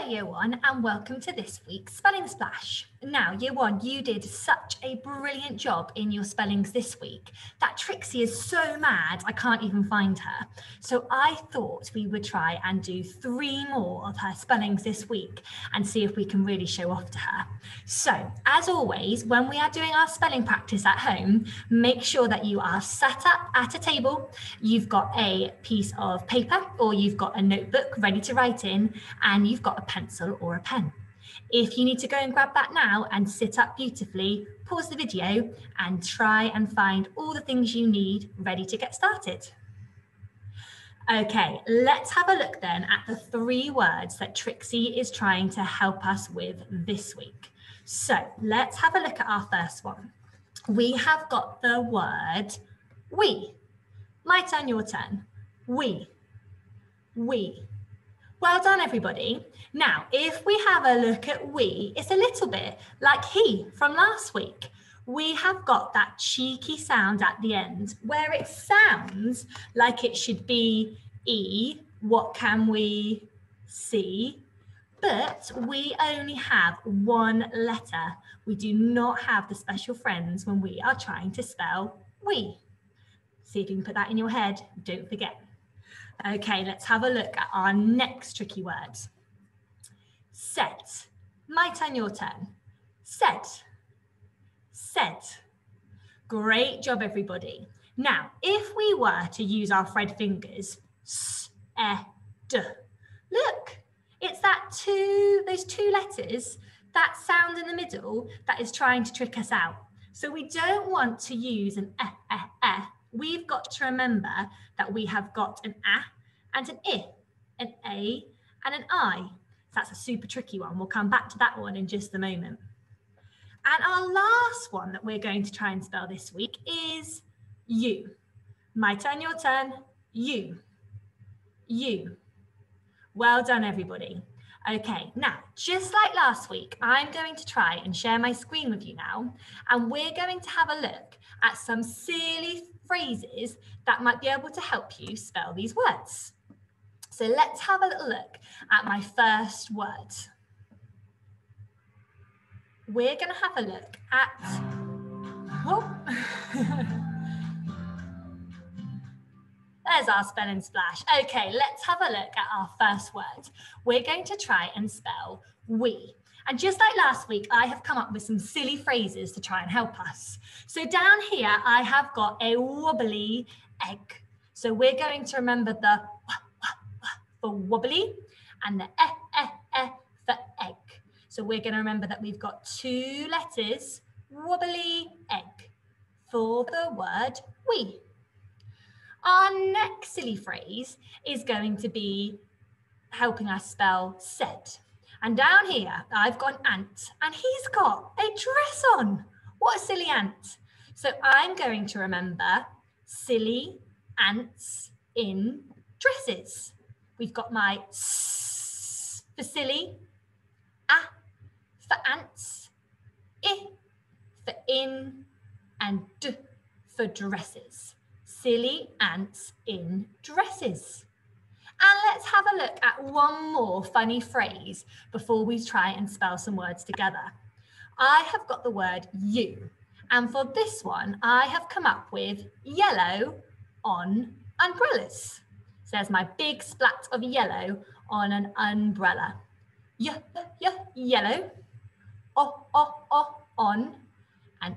Year 1 and welcome to this week's Spelling Splash. Now, Year 1, you did such a brilliant job in your spellings this week that Trixie is so mad I can't even find her. So I thought we would try and do 3 more of her spellings this week and see if we can really show off to her. So, as always, when we are doing our spelling practice at home, make sure that you are sat up at a table, you've got a piece of paper or you've got a notebook ready to write in, and you've got a pencil or a pen. If you need to go and grab that now and sit up beautifully, pause the video and try and find all the things you need ready to get started. Okay, let's have a look then at the 3 words that Trixie is trying to help us with this week. So let's have a look at our first one. We have got the word we. My turn, your turn. We. We. Well done, everybody. Now, if we have a look at we, it's a little bit like he from last week. We have got that cheeky sound at the end where it sounds like it should be E, what can we see? But we only have 1 letter. We do not have the special friends when we are trying to spell we. See if you can put that in your head, don't forget. Okay, let's have a look at our next tricky word. Set. My turn, your turn. Set. Set. Great job, everybody. Now, if we were to use our thread fingers, s, e, d. Look, it's those 2 letters, that sound in the middle that is trying to trick us out. So we don't want to use an e. We've got to remember that we have got an a and an I, an a and an I. So that's a super tricky one. We'll come back to that one in just a moment. And our last one that we're going to try and spell this week is you. My turn, your turn. You. You. Well done, everybody. Okay, now, just like last week, I'm going to try and share my screen with you now, and we're going to have a look at some silly phrases that might be able to help you spell these words. So let's have a little look at my first word. We're going to have a look at, there's our spelling splash. Okay, let's have a look at our first word. We're going to try and spell we. And just like last week, I have come up with some silly phrases to try and help us. So down here, I have got a wobbly egg. So we're going to remember the for wobbly and the for egg. So we're going to remember that we've got 2 letters, wobbly egg, for the word we. Our next silly phrase is going to be helping us spell said. And down here, I've got an ant, and he's got a dress on. What a silly ant. So I'm going to remember silly ants in dresses. We've got my s for silly, a for ants, I for in, and d for dresses. Silly ants in dresses. And let's have a look at one more funny phrase before we try and spell some words together. I have got the word you, and for this one, I have come up with yellow on umbrellas. So there's my big splat of yellow on an umbrella. Yellow, on, and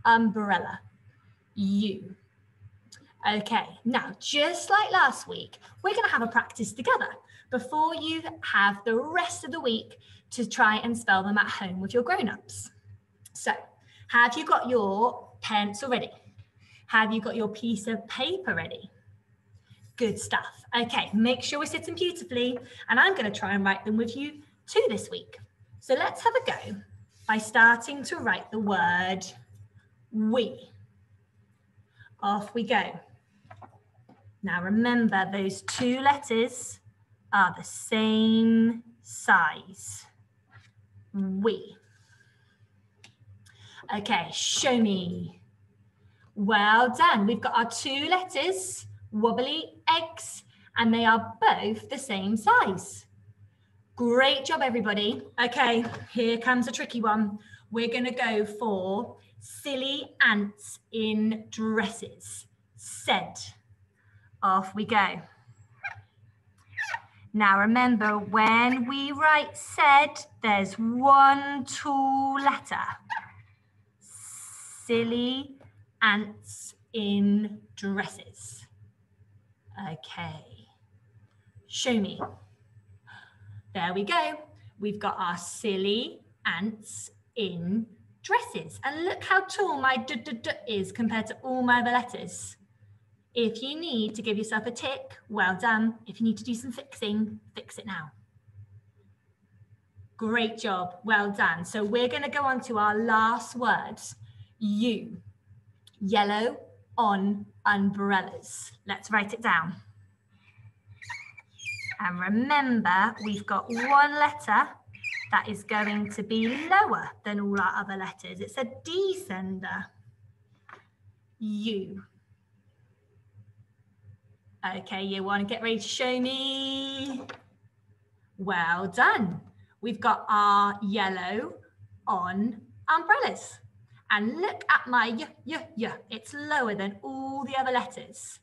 umbrella. You. Okay, now just like last week, we're going to have a practice together before you have the rest of the week to try and spell them at home with your grown-ups. So, have you got your pencil ready? Have you got your piece of paper ready? Good stuff. Okay, make sure we're sitting beautifully, and I'm going to try and write them with you too this week. So let's have a go by starting to write the word we. Off we go. Now remember, those 2 letters are the same size. We. Okay, show me. Well done. We've got our 2 letters, wobbly eggs, and they are both the same size. Great job, everybody. Okay, here comes a tricky one. We're going to go for silly ants in dresses. Said. Off we go. Now remember, when we write said, there's one tall letter. Silly ants in dresses. Okay. Show me. There we go. We've got our silly ants in dresses. And look how tall my d is compared to all my other letters. If you need to give yourself a tick, well done. If you need to do some fixing, fix it now. Great job, well done. So we're going to go on to our last words. You, yellow on umbrellas. Let's write it down. And remember, we've got one letter that is going to be lower than all our other letters. It's a descender. You. Okay, you want to get ready to show me? Well done. We've got our yellow on umbrellas. And look at my y. It's lower than all the other letters.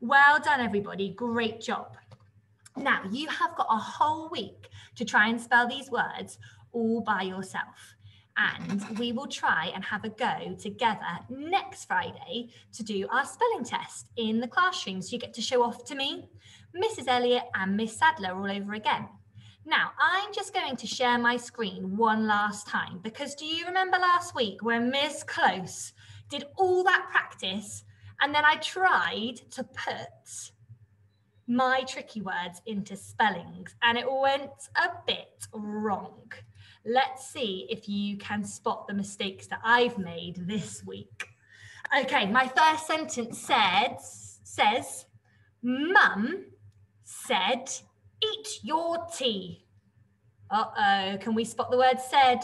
Well done, everybody. Great job. Now, you have got a whole week to try and spell these words all by yourself. And we will try and have a go together next Friday to do our spelling test in the classroom. So you get to show off to me, Mrs. Elliott and Miss Sadler all over again. Now, I'm just going to share my screen one last time, because do you remember last week when Miss Close did all that practice and then I tried to put my tricky words into spellings and it went a bit wrong. Let's see if you can spot the mistakes that I've made this week. Okay, my first sentence says, Mum said, eat your tea. Uh-oh, can we spot the word said?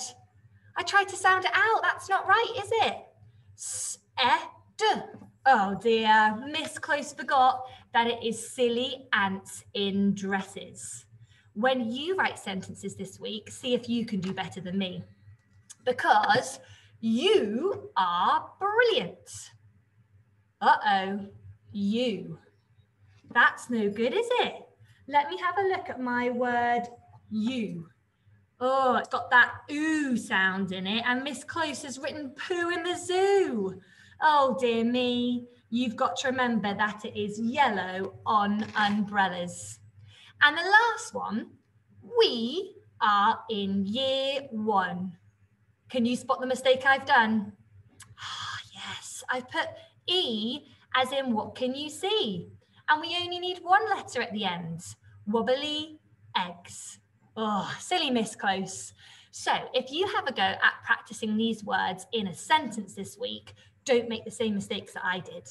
I tried to sound it out, that's not right, is it? S-e-d. Oh dear, Miss Close forgot that it is silly ants in dresses. When you write sentences this week, see if you can do better than me, because you are brilliant. Uh-oh, you. That's no good, is it? Let me have a look at my word you. Oh, it's got that ooh sound in it, and Miss Close has written poo in the zoo. Oh dear me, you've got to remember that it is yellow on umbrellas. And the last one, we are in year 1. Can you spot the mistake I've done? Ah, yes, I've put E as in what can you see? And we only need one letter at the end, wobbly eggs. Oh, silly Miss Close. So if you have a go at practicing these words in a sentence this week, don't make the same mistakes that I did.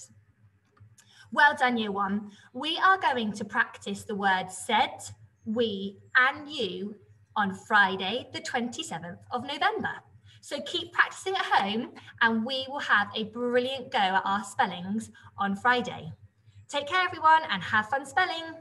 Well done, year 1. We are going to practice the words said, we, and you on Friday, the 27th of November. So keep practicing at home and we will have a brilliant go at our spellings on Friday. Take care, everyone, and have fun spelling.